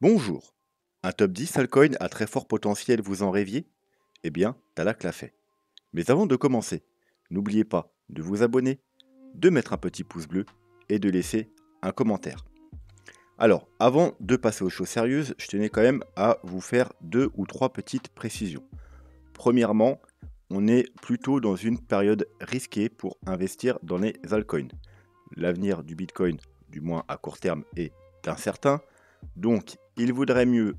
Bonjour. Un top 10 altcoin à très fort potentiel, vous en rêviez? Eh bien, Talak l'a fait. Mais avant de commencer, n'oubliez pas de vous abonner, de mettre un petit pouce bleu et de laisser un commentaire. Alors, avant de passer aux choses sérieuses, je tenais quand même à vous faire deux ou trois petites précisions. Premièrement, on est plutôt dans une période risquée pour investir dans les altcoins. L'avenir du Bitcoin, du moins à court terme, est incertain. Donc, il vaudrait mieux,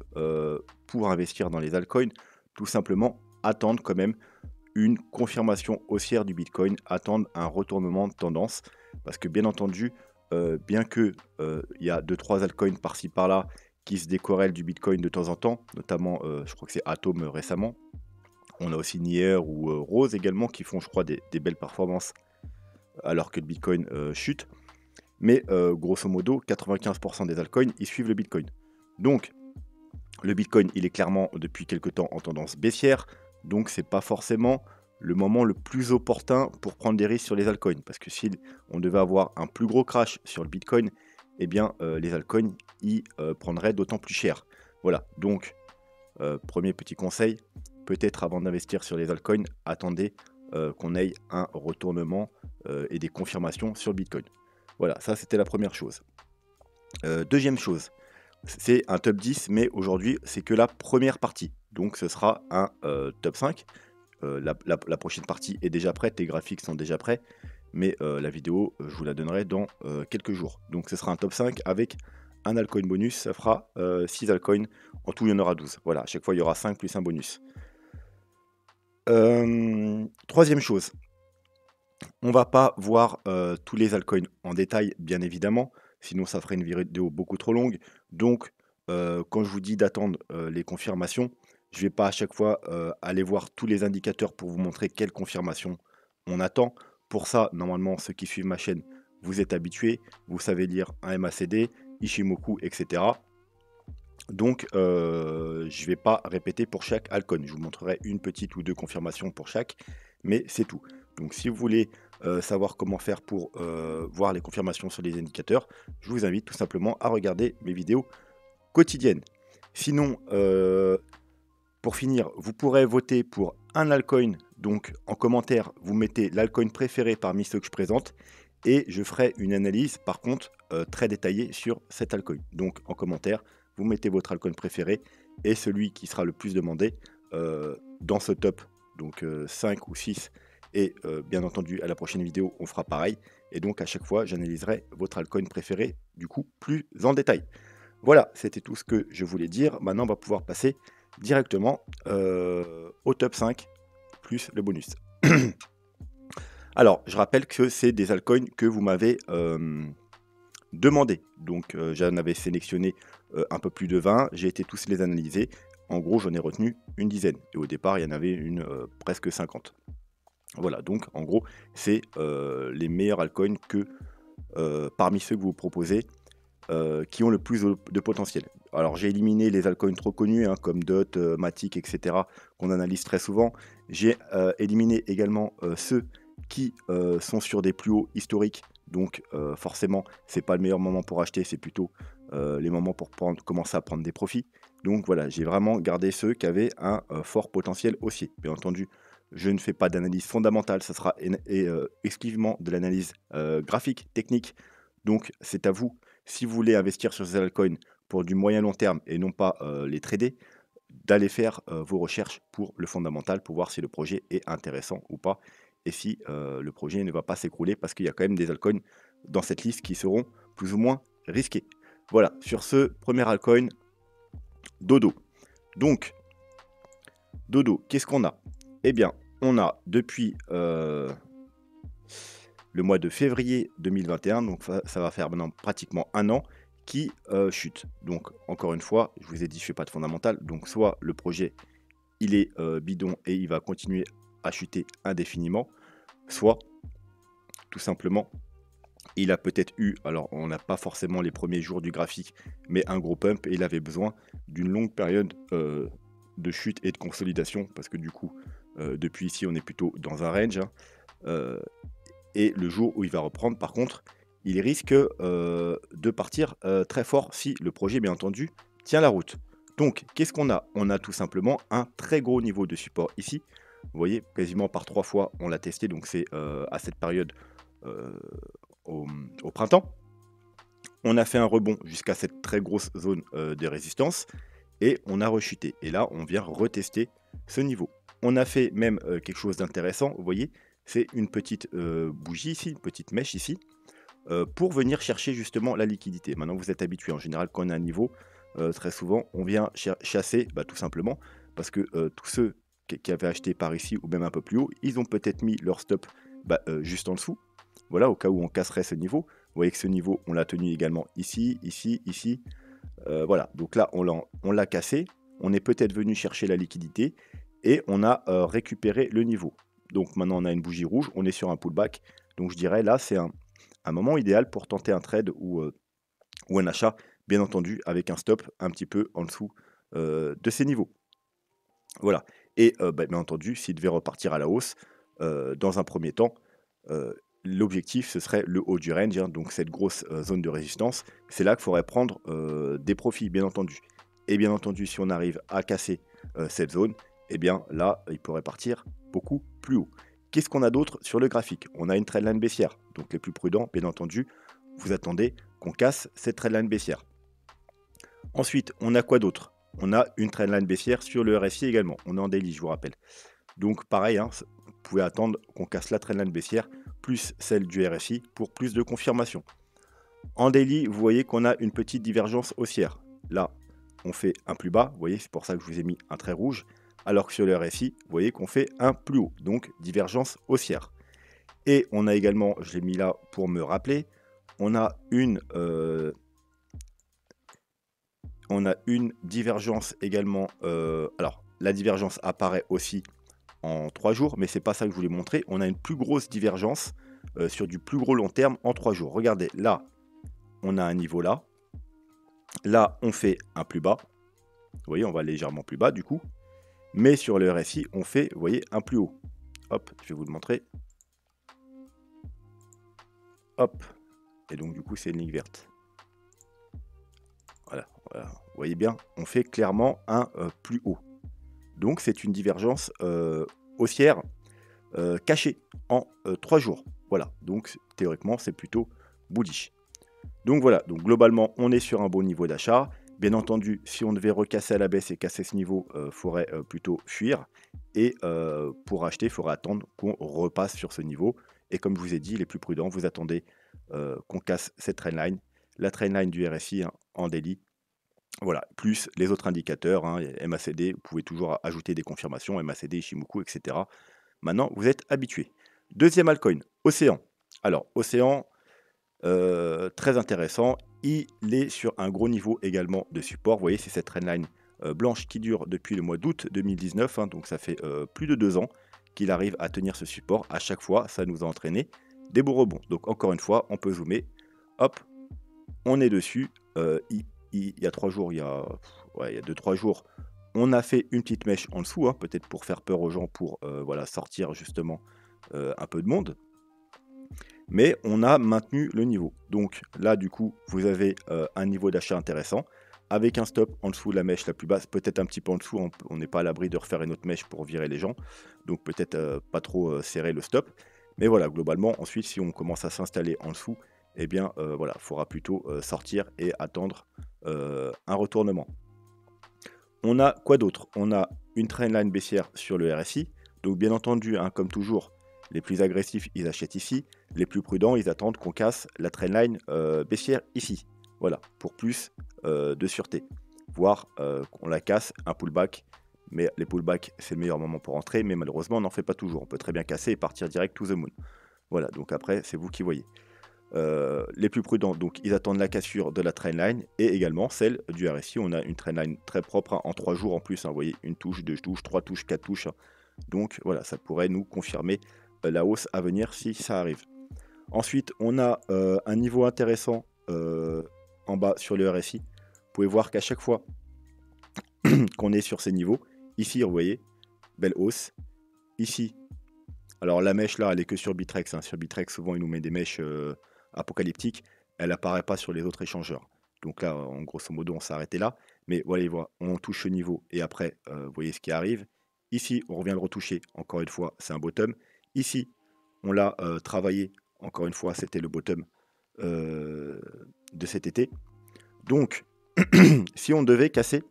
pour investir dans les altcoins, tout simplement attendre quand même une confirmation haussière du Bitcoin, attendre un retournement de tendance. Parce que bien entendu, bien que il y a deux trois altcoins par-ci par-là qui se décorrèlent du Bitcoin de temps en temps, notamment, je crois que c'est Atom récemment. On a aussi Nier ou Rose également qui font, je crois, des belles performances alors que le Bitcoin chute. Mais grosso modo, 95% des altcoins, ils suivent le Bitcoin. Donc, le Bitcoin, il est clairement depuis quelque temps en tendance baissière. Donc, c'est pas forcément le moment le plus opportun pour prendre des risques sur les altcoins. Parce que si on devait avoir un plus gros crash sur le Bitcoin, eh bien, les altcoins, ils prendraient d'autant plus cher. Voilà. Donc, premier petit conseil, peut-être avant d'investir sur les altcoins, attendez qu'on ait un retournement et des confirmations sur le Bitcoin. Voilà, ça c'était la première chose. Deuxième chose, c'est un top 10, mais aujourd'hui c'est que la première partie. Donc ce sera un top 5. La prochaine partie est déjà prête, les graphiques sont déjà prêts, mais la vidéo, je vous la donnerai dans quelques jours. Donc ce sera un top 5 avec un altcoin bonus, ça fera 6 altcoins. En tout, il y en aura 12. Voilà, à chaque fois, il y aura 5 plus un bonus. Troisième chose, on va pas voir tous les altcoins en détail, bien évidemment, sinon ça ferait une vidéo beaucoup trop longue. Donc, quand je vous dis d'attendre les confirmations, je vais pas à chaque fois aller voir tous les indicateurs pour vous montrer quelle confirmation on attend. Pour ça, normalement, ceux qui suivent ma chaîne, vous êtes habitués, vous savez lire un MACD, Ishimoku, etc. Donc, je vais pas répéter pour chaque altcoin. Je vous montrerai une petite ou deux confirmations pour chaque, mais c'est tout. Donc, si vous voulez savoir comment faire pour voir les confirmations sur les indicateurs, je vous invite tout simplement à regarder mes vidéos quotidiennes. Sinon, pour finir, vous pourrez voter pour un altcoin. Donc, en commentaire, vous mettez l'altcoin préféré parmi ceux que je présente et je ferai une analyse, par contre, très détaillée sur cet altcoin. Donc, en commentaire, vous mettez votre altcoin préféré et celui qui sera le plus demandé dans ce top, donc 5 ou 6. Et bien entendu, à la prochaine vidéo, on fera pareil. Et donc, à chaque fois, j'analyserai votre altcoin préféré, du coup, plus en détail. Voilà, c'était tout ce que je voulais dire. Maintenant, on va pouvoir passer directement au top 5 plus le bonus. Alors, je rappelle que c'est des altcoins que vous m'avez demandé. Donc, j'en avais sélectionné un peu plus de 20. J'ai été tous les analyser. En gros, j'en ai retenu une dizaine. Et au départ, il y en avait une presque 50. Voilà, donc en gros, c'est les meilleurs altcoins que parmi ceux que vous proposez qui ont le plus de potentiel. Alors j'ai éliminé les altcoins trop connus hein, comme DOT, Matic, etc. qu'on analyse très souvent. J'ai éliminé également ceux qui sont sur des plus hauts historiques. Donc forcément, c'est pas le meilleur moment pour acheter, c'est plutôt les moments pour commencer à prendre des profits. Donc voilà, j'ai vraiment gardé ceux qui avaient un fort potentiel haussier. Bien entendu, je ne fais pas d'analyse fondamentale, ça sera exclusivement de l'analyse graphique, technique. Donc c'est à vous si vous voulez investir sur ces altcoins pour du moyen long terme et non pas les trader, d'aller faire vos recherches pour le fondamental, pour voir si le projet est intéressant ou pas, et si le projet ne va pas s'écrouler, parce qu'il y a quand même des altcoins dans cette liste qui seront plus ou moins risqués. Voilà, sur ce premier altcoin, Dodo. Donc, Dodo, qu'est-ce qu'on a? Eh bien, on a depuis le mois de février 2021, donc ça va faire maintenant pratiquement un an, qui chute. Donc encore une fois, je vous ai dit, je ne fais pas de fondamental, donc soit le projet, il est bidon et il va continuer à chuter indéfiniment, soit tout simplement, il a peut-être eu, alors on n'a pas forcément les premiers jours du graphique, mais un gros pump et il avait besoin d'une longue période de chute et de consolidation, parce que du coup, depuis ici, on est plutôt dans un range, hein. Et le jour où il va reprendre, par contre, il risque de partir très fort si le projet, bien entendu, tient la route. Donc, qu'est-ce qu'on a? On a tout simplement un très gros niveau de support ici. Vous voyez, quasiment par 3 fois, on l'a testé, donc c'est à cette période euh, au printemps. On a fait un rebond jusqu'à cette très grosse zone de résistance et on a rechuté. Et là, on vient retester ce niveau. On a fait même quelque chose d'intéressant, vous voyez, c'est une petite bougie ici, une petite mèche ici, pour venir chercher justement la liquidité. Maintenant, vous êtes habitué, en général, quand on a un niveau, très souvent, on vient chasser, tout simplement, parce que tous ceux qui avaient acheté par ici ou même un peu plus haut, ils ont peut-être mis leur stop juste en dessous. Voilà, au cas où on casserait ce niveau. Vous voyez que ce niveau, on l'a tenu également ici, ici, ici. Voilà, donc là, on l'a cassé. On est peut-être venu chercher la liquidité et on a récupéré le niveau. Donc maintenant, on a une bougie rouge, on est sur un pullback. Donc je dirais là, c'est un moment idéal pour tenter un trade ou un achat, bien entendu, avec un stop un petit peu en dessous de ces niveaux. Voilà. Et bien entendu, s'il devait repartir à la hausse, dans un premier temps, l'objectif, ce serait le haut du range, hein, donc cette grosse zone de résistance. C'est là qu'il faudrait prendre des profits, bien entendu. Et bien entendu, si on arrive à casser cette zone, eh bien là, il pourrait partir beaucoup plus haut. Qu'est-ce qu'on a d'autre sur le graphique? On a une trendline baissière. Donc les plus prudents, bien entendu, vous attendez qu'on casse cette trendline baissière. Ensuite, on a quoi d'autre? On a une trendline baissière sur le RSI également. On est en daily, je vous rappelle. Donc pareil, hein, vous pouvez attendre qu'on casse la trendline baissière plus celle du RSI pour plus de confirmation. En daily, vous voyez qu'on a une petite divergence haussière. Là, on fait un plus bas, vous voyez, c'est pour ça que je vous ai mis un trait rouge, alors que sur le RSI, vous voyez qu'on fait un plus haut, donc divergence haussière. Et on a également, je l'ai mis là pour me rappeler, on a une divergence également. Alors, la divergence apparaît aussi en 3 jours, mais c'est pas ça que je voulais montrer. On a une plus grosse divergence sur du plus gros long terme en 3 jours. Regardez, là, on a un niveau là. Là, on fait un plus bas. Vous voyez, on va légèrement plus bas du coup. Mais sur le RSI, on fait, vous voyez, un plus haut. Hop, je vais vous le montrer. Hop. Et donc, du coup, c'est une ligne verte. Voilà, voilà. Vous voyez bien, on fait clairement un plus haut. Donc, c'est une divergence haussière cachée en 3 jours. Voilà, donc théoriquement, c'est plutôt bullish. Donc voilà, donc globalement, on est sur un bon niveau d'achat. Bien entendu, si on devait recasser à la baisse et casser ce niveau, il faudrait plutôt fuir. Et pour acheter, il faudrait attendre qu'on repasse sur ce niveau. Et comme je vous ai dit, les plus prudents, vous attendez qu'on casse cette trendline, la trendline du RSI hein, en daily. Voilà, plus les autres indicateurs, hein, MACD, vous pouvez toujours ajouter des confirmations, MACD, Ishimoku, etc. Maintenant, vous êtes habitué. Deuxième altcoin, Océan. Alors, Océan, très intéressant. Il est sur un gros niveau également de support. Vous voyez, c'est cette trendline blanche qui dure depuis le mois d'août 2019. Hein, donc, ça fait plus de 2 ans qu'il arrive à tenir ce support. À chaque fois, ça nous a entraîné des beaux rebonds. Donc, encore une fois, on peut zoomer. Hop, on est dessus. Il y a 3 jours, il y a 2-3 jours, on a fait une petite mèche en dessous, hein, peut-être pour faire peur aux gens, pour voilà, sortir justement un peu de monde. Mais on a maintenu le niveau. Donc là, du coup, vous avez un niveau d'achat intéressant, avec un stop en dessous de la mèche la plus basse, peut-être un petit peu en dessous, on n'est pas à l'abri de refaire une autre mèche pour virer les gens, donc peut-être pas trop serrer le stop. Mais voilà, globalement, ensuite, si on commence à s'installer en dessous, eh bien, voilà, il faudra plutôt sortir et attendre un retournement. On a quoi d'autre? On a une trendline baissière sur le RSI. Donc bien entendu, hein, comme toujours, les plus agressifs, ils achètent ici. Les plus prudents, ils attendent qu'on casse la trendline baissière ici. Voilà, pour plus de sûreté. Voire qu'on la casse, un pullback. Mais les pullbacks, c'est le meilleur moment pour entrer. Mais malheureusement, on n'en fait pas toujours. On peut très bien casser et partir direct to the moon. Voilà, donc après, c'est vous qui voyez. Les plus prudents, donc ils attendent la cassure de la trendline et également celle du RSI. On a une trendline très propre hein, en 3 jours en plus. Hein, vous voyez, une touche, 2 touches, 3 touches, 4 touches. Hein. Donc voilà, ça pourrait nous confirmer la hausse à venir si ça arrive. Ensuite, on a un niveau intéressant en bas sur le RSI. Vous pouvez voir qu'à chaque fois qu'on est sur ces niveaux, ici, vous voyez, belle hausse. Ici, alors la mèche là, elle est que sur Bitrex. Hein. Sur Bitrex, souvent, il nous met des mèches apocalyptiques. Elle apparaît pas sur les autres échangeurs. Donc là, en grosso modo, on s'est arrêté là. Mais voilà, on touche ce niveau et après, vous voyez ce qui arrive. Ici, on revient le retoucher. Encore une fois, c'est un bottom. Ici, on l'a travaillé. Encore une fois, c'était le bottom de cet été. Donc, si on devait casser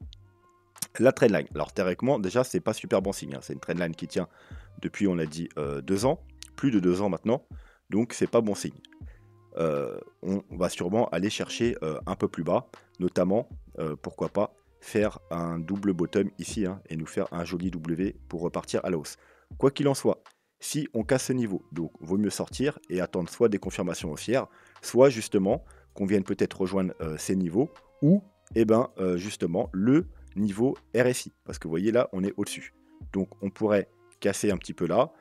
la trendline, alors théoriquement, déjà, c'est pas super bon signe. Hein. C'est une trendline qui tient depuis, on l'a dit, 2 ans, plus de 2 ans maintenant. Donc, c'est pas bon signe. On va sûrement aller chercher un peu plus bas, notamment, pourquoi pas, faire un double bottom ici hein, et nous faire un joli W pour repartir à la hausse. Quoi qu'il en soit, si on casse ce niveau, donc vaut mieux sortir et attendre soit des confirmations haussières, soit justement qu'on vienne peut-être rejoindre ces niveaux ou justement le niveau RSI, parce que vous voyez là, on est au-dessus. Donc on pourrait casser un petit peu là.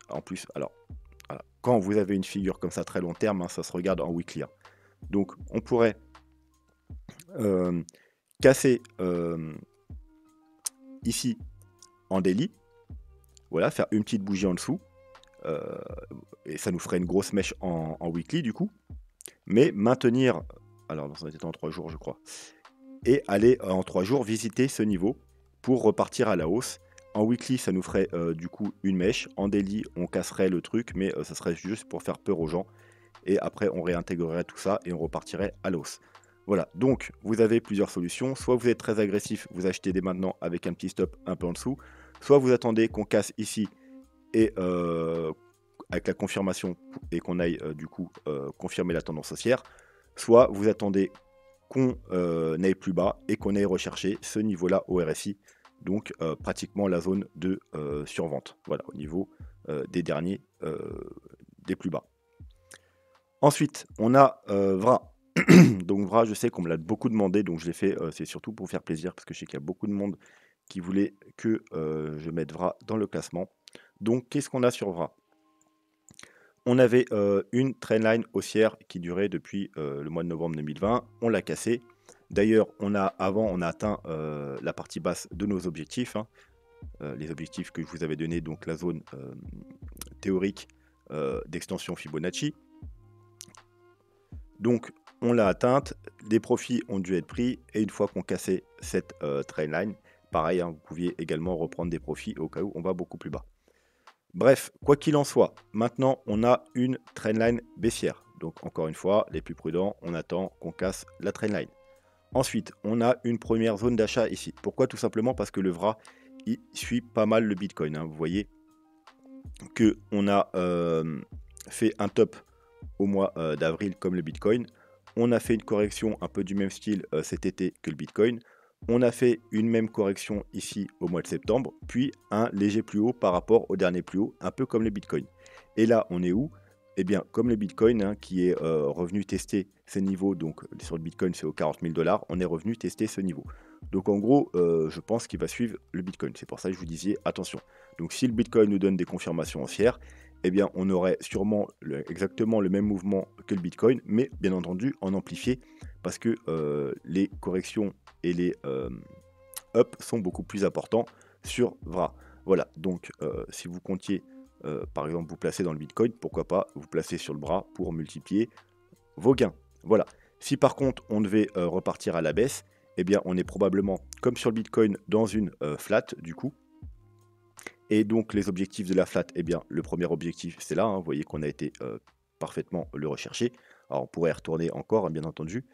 En plus, alors, voilà. Quand vous avez une figure comme ça très long terme, hein, ça se regarde en weekly. Hein. Donc on pourrait casser ici en daily, voilà, faire une petite bougie en dessous, et ça nous ferait une grosse mèche en weekly du coup, mais maintenir, alors ça va être en 3 jours je crois, et aller en 3 jours visiter ce niveau pour repartir à la hausse. En weekly, ça nous ferait du coup une mèche. En daily, on casserait le truc, mais ça serait juste pour faire peur aux gens. Et après, on réintégrerait tout ça et on repartirait à la hausse. Voilà, donc vous avez plusieurs solutions. Soit vous êtes très agressif, vous achetez dès maintenant avec un petit stop un peu en dessous. Soit vous attendez qu'on casse ici et avec la confirmation et qu'on aille du coup confirmer la tendance haussière. Soit vous attendez qu'on aille plus bas et qu'on aille rechercher ce niveau-là au RSI, donc pratiquement la zone de survente, voilà, au niveau des derniers, des plus bas. Ensuite, on a VRA. Donc VRA, je sais qu'on me l'a beaucoup demandé, donc je l'ai fait, c'est surtout pour faire plaisir, parce que je sais qu'il y a beaucoup de monde qui voulait que je mette VRA dans le classement. Donc qu'est-ce qu'on a sur VRA? On avait une trendline haussière qui durait depuis le mois de novembre 2020. On l'a cassée. D'ailleurs, avant, on a atteint la partie basse de nos objectifs. Hein. Les objectifs que je vous avais donnés, donc la zone théorique d'extension Fibonacci. Donc, on l'a atteinte. Des profits ont dû être pris. Et une fois qu'on cassait cette trendline, pareil, hein, vous pouviez également reprendre des profits au cas où on va beaucoup plus bas. Bref, quoi qu'il en soit, maintenant on a une trendline baissière. Donc encore une fois, les plus prudents, on attend qu'on casse la trendline. Ensuite, on a une première zone d'achat ici. Pourquoi? Tout simplement parce que le VRA, il suit pas mal le Bitcoin. Hein. Vous voyez qu'on a fait un top au mois d'avril comme le Bitcoin. On a fait une correction un peu du même style cet été que le Bitcoin. On a fait une même correction ici au mois de septembre, puis un léger plus haut par rapport au dernier plus haut, un peu comme le Bitcoin. Et là, on est où? Eh bien, comme le Bitcoin, hein, qui est revenu tester ces niveaux, donc sur le Bitcoin, c'est aux 40 000 $, on est revenu tester ce niveau. Donc en gros, je pense qu'il va suivre le Bitcoin. C'est pour ça que je vous disais, attention. Donc si le Bitcoin nous donne des confirmations haussières, eh bien, on aurait sûrement exactement le même mouvement que le Bitcoin, mais bien entendu en amplifié, parce que les corrections et les up sont beaucoup plus importants sur VRA. Voilà, donc si vous comptiez, par exemple, vous placer dans le Bitcoin, pourquoi pas vous placer sur le bras pour multiplier vos gains. Voilà. Si par contre on devait repartir à la baisse, eh bien on est probablement, comme sur le Bitcoin, dans une flat du coup. Et donc les objectifs de la flat, eh bien le premier objectif c'est là, hein, vous voyez qu'on a été parfaitement le rechercher. Alors on pourrait retourner encore, hein, bien entendu.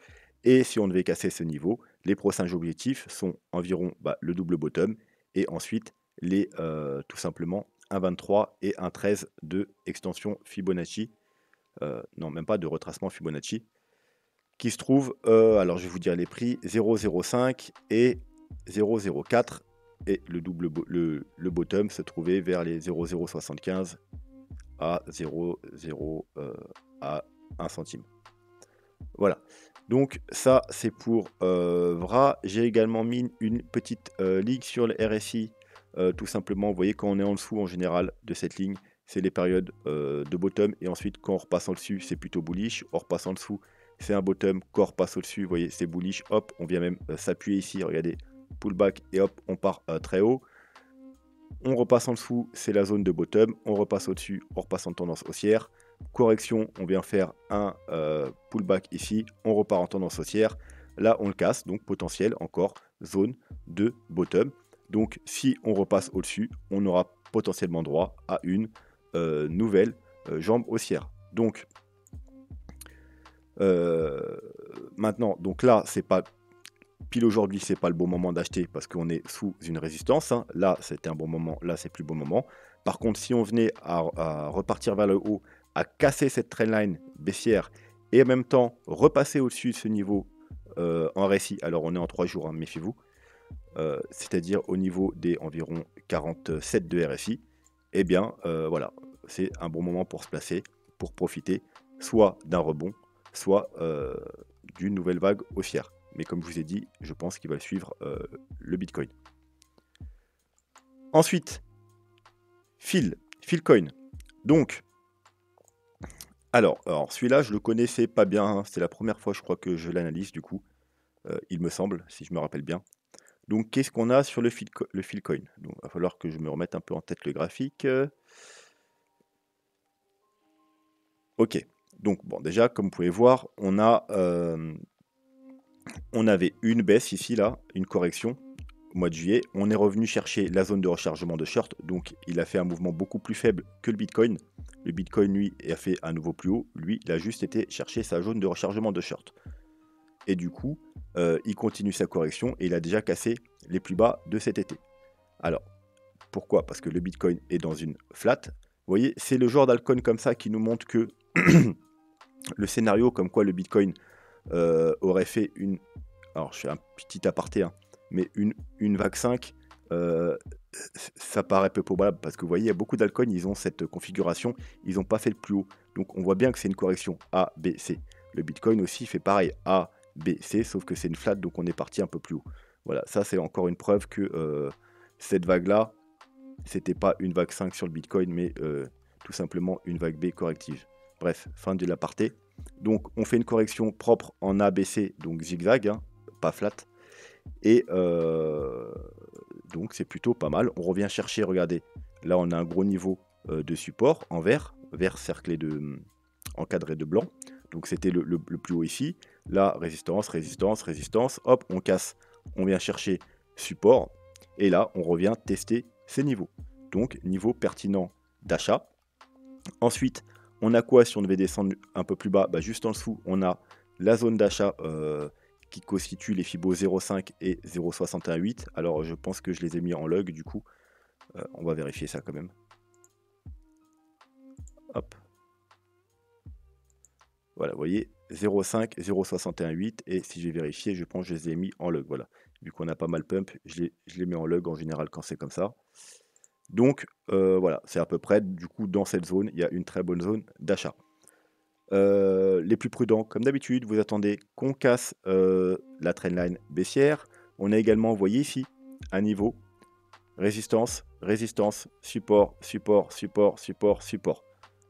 Et si on devait casser ce niveau, les prochains objectifs sont environ le double bottom et ensuite les tout simplement 1,23 et 1,13 de extension Fibonacci. Non, même pas de retracement Fibonacci. Qui se trouve, alors je vais vous dire les prix, 0,05 et 0,04. Et le bottom se trouvait vers les 0,075 à 0,0 à 1 centime. Voilà. Donc ça c'est pour VRA. J'ai également mis une petite ligne sur le RSI. Tout simplement, vous voyez quand on est en dessous en général de cette ligne, c'est les périodes de bottom. Et ensuite quand on repasse en dessus, c'est plutôt bullish. On repasse en dessous, c'est un bottom. Quand on repasse au-dessus, vous voyez, c'est bullish. Hop, on vient même s'appuyer ici. Regardez, pullback et hop, on part très haut. On repasse en dessous, c'est la zone de bottom. On repasse au-dessus, on repasse en tendance haussière. correction, on vient faire un pullback ici, on repart en tendance haussière. Là, on le casse, donc potentiel, encore, zone de bottom. Donc, si on repasse au-dessus, on aura potentiellement droit à une nouvelle jambe haussière. Donc, maintenant, donc là, c'est pas pile aujourd'hui, c'est pas le bon moment d'acheter parce qu'on est sous une résistance. Hein. Là, c'était un bon moment, là, c'est plus bon moment. Par contre, si on venait à repartir vers le haut, à casser cette trendline baissière et en même temps repasser au-dessus de ce niveau en RSI, alors on est en 3 jours, hein, méfiez-vous, c'est-à-dire au niveau des environ 47 de RSI, eh bien, voilà, c'est un bon moment pour se placer, pour profiter soit d'un rebond, soit d'une nouvelle vague haussière. Mais comme je vous ai dit, je pense qu'il va suivre le Bitcoin. Ensuite, Philcoin. Donc, alors celui-là, je le connaissais pas bien. Hein. C'est la première fois, je crois, que je l'analyse, du coup. Il me semble, si je me rappelle bien. Donc, qu'est-ce qu'on a sur le Philcoin? Donc, il va falloir que je me remette un peu en tête le graphique. Ok. Donc, bon, déjà, comme vous pouvez voir, on avait une baisse ici, là, une correction au mois de juillet. On est revenu chercher la zone de rechargement de short. Donc, il a fait un mouvement beaucoup plus faible que le Bitcoin. Le Bitcoin, lui, a fait un nouveau plus haut. Lui, il a juste été chercher sa zone de rechargement de short. Et du coup, il continue sa correction et il a déjà cassé les plus bas de cet été. Alors, pourquoi? Parce que le Bitcoin est dans une flat. Vous voyez, c'est le genre d'altcoin comme ça qui nous montre que le scénario comme quoi le Bitcoin aurait fait une... Alors, je fais un petit aparté, hein, mais une vague 5, ça paraît peu probable parce que vous voyez, il y a beaucoup d'altcoins, ils ont cette configuration, ils n'ont pas fait le plus haut. Donc, on voit bien que c'est une correction A, B, C. Le Bitcoin aussi fait pareil, A, B, C, sauf que c'est une flat, donc on est parti un peu plus haut. Voilà, ça c'est encore une preuve que cette vague-là, c'était pas une vague 5 sur le Bitcoin, mais tout simplement une vague B corrective. Bref, fin de l'aparté. Donc on fait une correction propre en ABC, donc zigzag, hein, pas flat. Et donc c'est plutôt pas mal. On revient chercher, regardez, là on a un gros niveau de support en vert cerclé de encadré de blanc. Donc c'était le plus haut ici. Là, résistance, résistance, résistance. Hop, on casse, on vient chercher support. Et là, on revient tester ces niveaux. Donc, niveau pertinent d'achat. Ensuite, on a quoi si on devait descendre un peu plus bas? Bah, juste en dessous, on a la zone d'achat qui constitue les Fibo 0,5 et 0,618. Alors, je pense que je les ai mis en log, du coup. On va vérifier ça quand même. Hop. Voilà, vous voyez, 0,5, 0,618. Et si j'ai vérifié, je pense que je les ai mis en log. Voilà. Vu qu'on a pas mal pump, je les mets en log en général quand c'est comme ça. Donc voilà, c'est à peu près, du coup, dans cette zone, il y a une très bonne zone d'achat. Les plus prudents, comme d'habitude, vous attendez qu'on casse la trendline baissière. On a également, vous voyez ici, un niveau, résistance, résistance, support, support, support, support, support.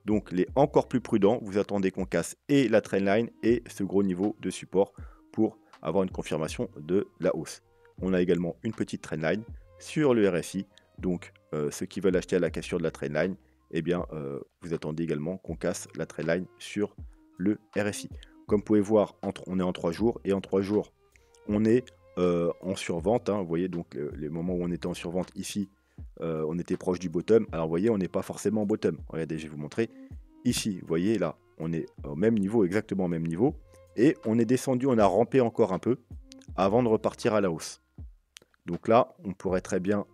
Donc les encore plus prudents, vous attendez qu'on casse et la trendline et ce gros niveau de support pour avoir une confirmation de la hausse. On a également une petite trendline sur le RSI. Donc ceux qui veulent acheter à la cassure de la trendline, eh bien vous attendez également qu'on casse la trendline sur le RSI. Comme vous pouvez voir, on est en 3 jours et en 3 jours, on est en survente. Hein, vous voyez donc les moments où on était en survente ici, on était proche du bottom. Alors vous voyez, on n'est pas forcément en bottom. Regardez, je vais vous montrer. Ici, vous voyez là, on est au même niveau, exactement au même niveau. Et on est descendu, on a rampé encore un peu avant de repartir à la hausse. Donc là, on pourrait très bien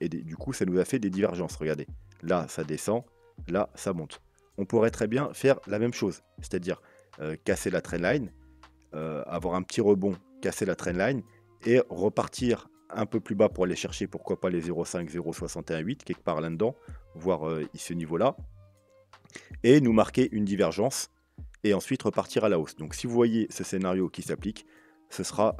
aider. Du coup, ça nous a fait des divergences. Regardez, là, ça descend, là, ça monte. On pourrait très bien faire la même chose, c'est-à-dire casser la trendline, avoir un petit rebond, casser la trendline et repartir un peu plus bas pour aller chercher, pourquoi pas les 0,5, 0,618, quelque part là-dedans, voir ce niveau-là, et nous marquer une divergence et ensuite repartir à la hausse. Donc si vous voyez ce scénario qui s'applique, ce sera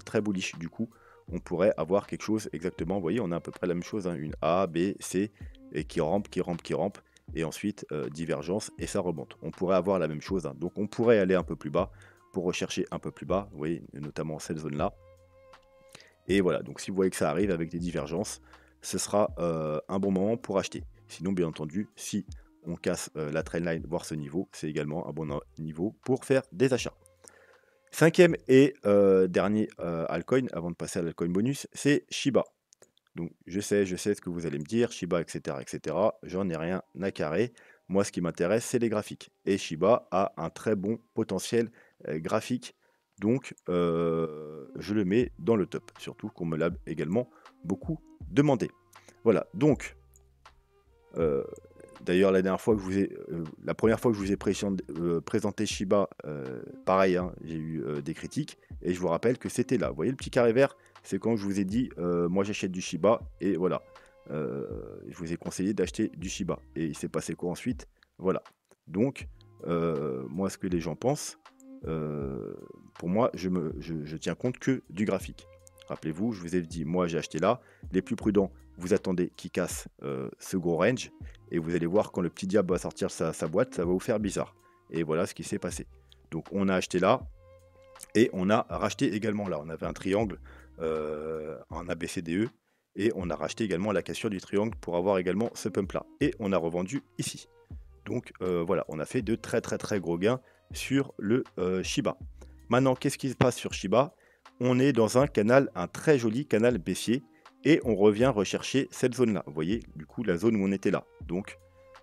très bullish. Du coup, on pourrait avoir quelque chose exactement, vous voyez, on a à peu près la même chose, hein, une A, B, C, et qui rampe, qui rampe, qui rampe, et ensuite divergence, et ça remonte. On pourrait avoir la même chose, hein. Donc on pourrait aller un peu plus bas pour rechercher un peu plus bas, vous voyez, notamment cette zone-là. Et voilà, donc si vous voyez que ça arrive avec des divergences, ce sera un bon moment pour acheter. Sinon, bien entendu, si on casse la trendline, voire ce niveau. C'est également un bon niveau pour faire des achats. Cinquième et dernier altcoin, avant de passer à l'altcoin bonus, c'est Shiba. Donc je sais ce que vous allez me dire, Shiba, etc., etc. J'en ai rien à carrer. Moi, ce qui m'intéresse, c'est les graphiques. Et Shiba a un très bon potentiel graphique. Donc, je le mets dans le top. Surtout qu'on me l'a également beaucoup demandé. Voilà, donc, euh, d'ailleurs, la première fois que je vous ai présenté Shiba, pareil, hein, j'ai eu des critiques. Et je vous rappelle que c'était là. Vous voyez le petit carré vert? C'est quand je vous ai dit, moi j'achète du Shiba. Et voilà, je vous ai conseillé d'acheter du Shiba. Et il s'est passé quoi ensuite? Voilà. Donc, moi, ce que les gens pensent, euh, pour moi, je tiens compte que du graphique. Rappelez-vous, je vous ai dit, moi j'ai acheté là. Les plus prudents, vous attendez qu'il casse ce gros range. Et vous allez voir, quand le petit diable va sortir sa boîte, ça va vous faire bizarre. Et voilà ce qui s'est passé. Donc on a acheté là. Et on a racheté également là. On avait un triangle en ABCDE. Et on a racheté également la cassure du triangle pour avoir également ce pump là. Et on a revendu ici. Donc voilà, on a fait de très très très gros gains sur le Shiba. Maintenant, qu'est-ce qui se passe sur Shiba? On est dans un très joli canal baissier. Et on revient rechercher cette zone-là. Vous voyez, du coup, la zone où on était là. Donc,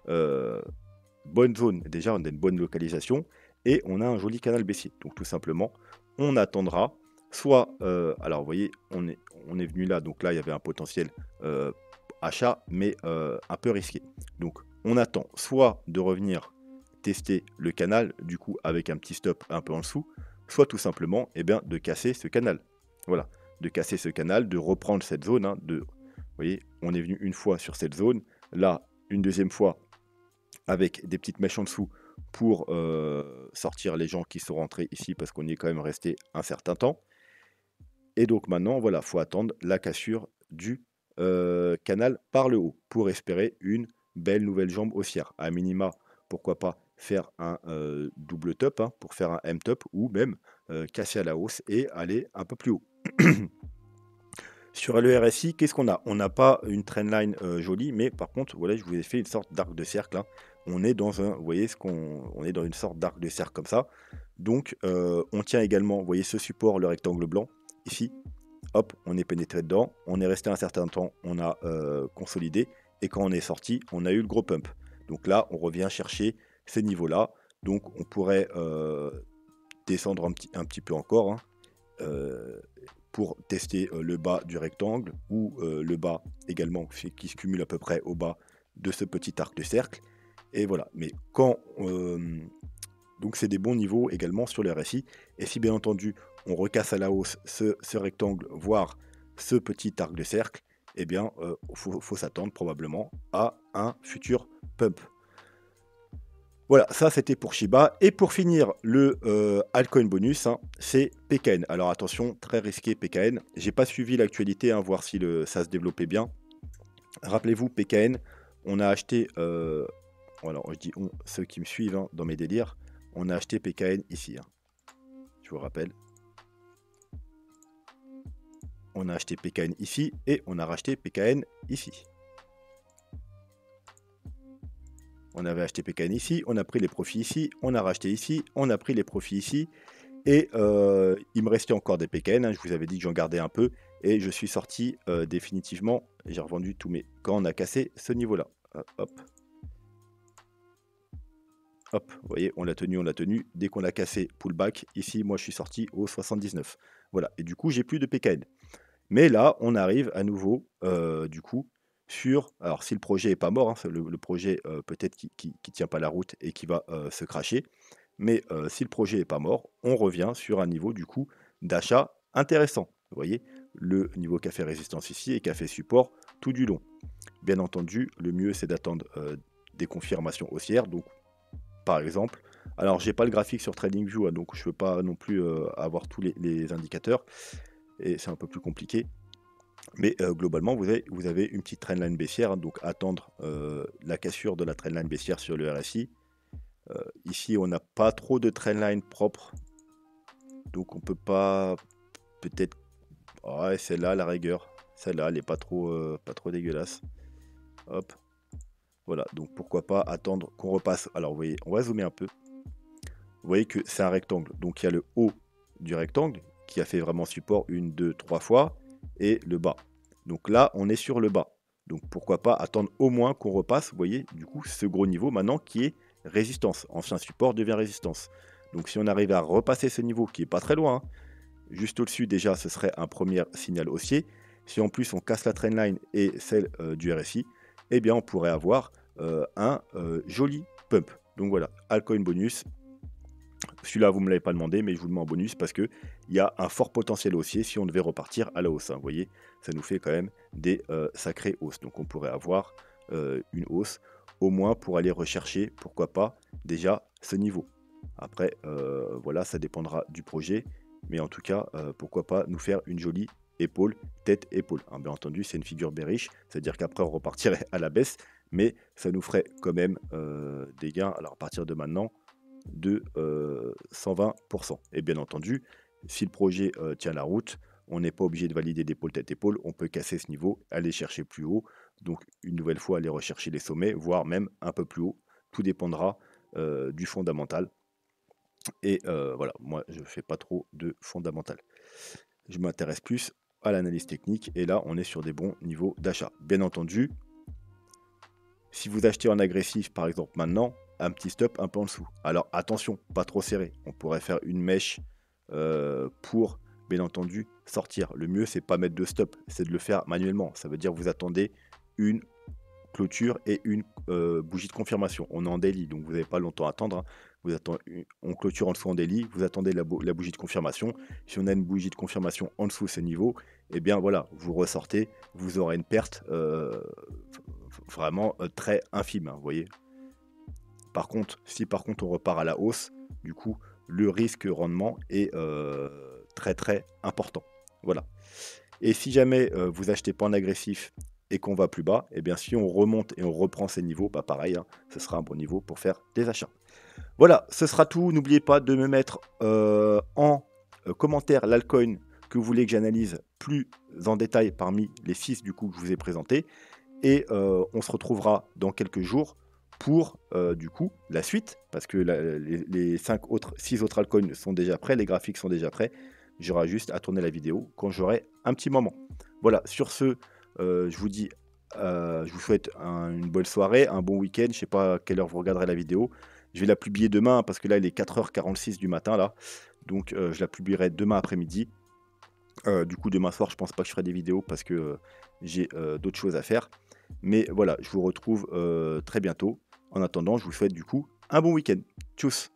bonne zone. Déjà, on a une bonne localisation. Et on a un joli canal baissier. Donc, tout simplement, on attendra. Soit, alors, vous voyez, on est venu là. Donc là, il y avait un potentiel achat, mais un peu risqué. Donc, on attend soit de revenir tester le canal, du coup, avec un petit stop un peu en dessous, soit tout simplement, eh bien, de casser ce canal. Voilà, de casser ce canal, de reprendre cette zone. Hein, vous voyez, on est venu une fois sur cette zone, là, une deuxième fois avec des petites mèches en dessous pour sortir les gens qui sont rentrés ici parce qu'on y est quand même resté un certain temps. Et donc maintenant, voilà, faut attendre la cassure du canal par le haut pour espérer une belle nouvelle jambe haussière. À minima, pourquoi pas faire un double top, hein, pour faire un M-top ou même casser à la hausse et aller un peu plus haut. Sur le RSI, qu'est-ce qu'on a? On n'a pas une trendline jolie, mais par contre, voilà, je vous ai fait une sorte d'arc de cercle. Hein. On est dans un, vous voyez on est dans une sorte d'arc de cercle comme ça. Donc, on tient également, vous voyez ce support, le rectangle blanc, ici. Hop, on est pénétré dedans. On est resté un certain temps, on a consolidé. Et quand on est sorti, on a eu le gros pump. Donc là, on revient chercher ces niveaux-là. Donc, on pourrait descendre un petit peu encore. Hein. Pour tester le bas du rectangle ou le bas également qui se cumule à peu près au bas de ce petit arc de cercle. Et voilà. Mais quand donc c'est des bons niveaux également sur le RSI. Et si bien entendu on recasse à la hausse ce rectangle, voire ce petit arc de cercle, eh bien faut s'attendre probablement à un futur pump. Voilà, ça c'était pour Shiba. Et pour finir, le altcoin bonus, hein, c'est PKN. Alors attention, très risqué PKN. J'ai pas suivi l'actualité, hein, voir si ça se développait bien. Rappelez-vous, PKN, on a acheté, alors je dis on, ceux qui me suivent hein, dans mes délires, on a acheté PKN ici. Hein. Je vous rappelle. On a acheté PKN ici et on a racheté PKN ici. On avait acheté PKN ici, on a pris les profits ici, on a racheté ici, on a pris les profits ici. Et il me restait encore des PKN, hein, je vous avais dit que j'en gardais un peu. Et je suis sorti définitivement, j'ai revendu tous mes... Quand on a cassé ce niveau-là. Hop. Hop, vous voyez, on l'a tenu. Dès qu'on a cassé pullback, ici, moi je suis sorti au 79. Voilà, et du coup, j'ai plus de PKN. Mais là, on arrive à nouveau, du coup, sur... Alors, si le projet n'est pas mort, hein, le projet peut-être qui tient pas la route et qui va se cracher. Mais si le projet n'est pas mort, on revient sur un niveau, du coup, d'achat intéressant. Vous voyez, le niveau qui a fait résistance ici et qui a fait support tout du long. Bien entendu, le mieux, c'est d'attendre des confirmations haussières. Donc, par exemple, alors, j'ai pas le graphique sur TradingView, hein, donc je ne peux pas non plus avoir tous les indicateurs. Et c'est un peu plus compliqué. Mais globalement, vous avez une petite trendline baissière, hein, donc attendre la cassure de la trendline baissière sur le RSI. Ici, on n'a pas trop de trendline propre, donc on peut pas, peut-être, ouais, celle-là, la rigueur, celle-là, elle est pas trop dégueulasse. Hop, Voilà, donc pourquoi pas attendre qu'on repasse. Alors vous voyez, on va zoomer un peu. Vous voyez que c'est un rectangle. Donc il y a le haut du rectangle qui a fait vraiment support une, deux, trois fois et le bas. Donc là, on est sur le bas. Donc pourquoi pas attendre au moins qu'on repasse, vous voyez, du coup, ce gros niveau maintenant qui est résistance. Ancien support devient résistance. Donc si on arrive à repasser ce niveau qui est pas très loin, hein, juste au-dessus déjà, ce serait un premier signal haussier. Si en plus on casse la trendline et celle du RSI, eh bien on pourrait avoir un joli pump. Donc voilà, altcoin bonus. Celui-là, vous ne me l'avez pas demandé, mais je vous le mets en bonus parce qu'il y a un fort potentiel haussier si on devait repartir à la hausse, hein. Vous voyez, ça nous fait quand même des sacrées hausses. Donc on pourrait avoir une hausse au moins pour aller rechercher, pourquoi pas, déjà ce niveau. Après, voilà, ça dépendra du projet. Mais en tout cas, pourquoi pas nous faire une jolie épaule, tête, épaule, hein. Bien entendu, c'est une figure bearish, c'est-à-dire qu'après on repartirait à la baisse, mais ça nous ferait quand même des gains. Alors à partir de maintenant, de 120%. Et bien entendu, si le projet tient la route, on n'est pas obligé de valider d'épaule tête épaule, on peut casser ce niveau, aller chercher plus haut, donc une nouvelle fois aller rechercher les sommets, voire même un peu plus haut. Tout dépendra du fondamental. Et voilà, moi je ne fais pas trop de fondamental. Je m'intéresse plus à l'analyse technique et là on est sur des bons niveaux d'achat. Bien entendu, si vous achetez en agressif par exemple maintenant, un petit stop un peu en dessous. Alors attention, pas trop serré. On pourrait faire une mèche pour, bien entendu, sortir. Le mieux, c'est pas mettre de stop, c'est de le faire manuellement. Ça veut dire que vous attendez une clôture et une bougie de confirmation. On est en daily, donc vous n'avez pas longtemps à attendre, hein. On clôture en dessous en daily, vous attendez la bougie de confirmation. Si on a une bougie de confirmation en dessous ces niveaux, eh bien voilà, vous ressortez, vous aurez une perte vraiment très infime, hein, vous voyez. Par contre, si par contre on repart à la hausse, du coup, le risque rendement est très très important. Voilà. Et si jamais vous achetez pas en agressif et qu'on va plus bas, eh bien si on remonte et on reprend ces niveaux, bah pareil, hein, ce sera un bon niveau pour faire des achats. Voilà, ce sera tout. N'oubliez pas de me mettre en commentaire l'altcoin que vous voulez que j'analyse plus en détail parmi les 6 du coup que je vous ai présentés. Et on se retrouvera dans quelques jours pour du coup la suite, parce que les 6 autres altcoins sont déjà prêts, les graphiques sont déjà prêts. J'aurai juste à tourner la vidéo quand j'aurai un petit moment. Voilà, sur ce, je vous dis, je vous souhaite une bonne soirée, un bon week-end. Je ne sais pas à quelle heure vous regarderez la vidéo. Je vais la publier demain, parce que là, il est 4h46 du matin, là. Donc, je la publierai demain après-midi. Du coup, demain soir, je pense pas que je ferai des vidéos, parce que j'ai d'autres choses à faire. Mais voilà, je vous retrouve très bientôt. En attendant, je vous souhaite du coup un bon week-end. Tchuss!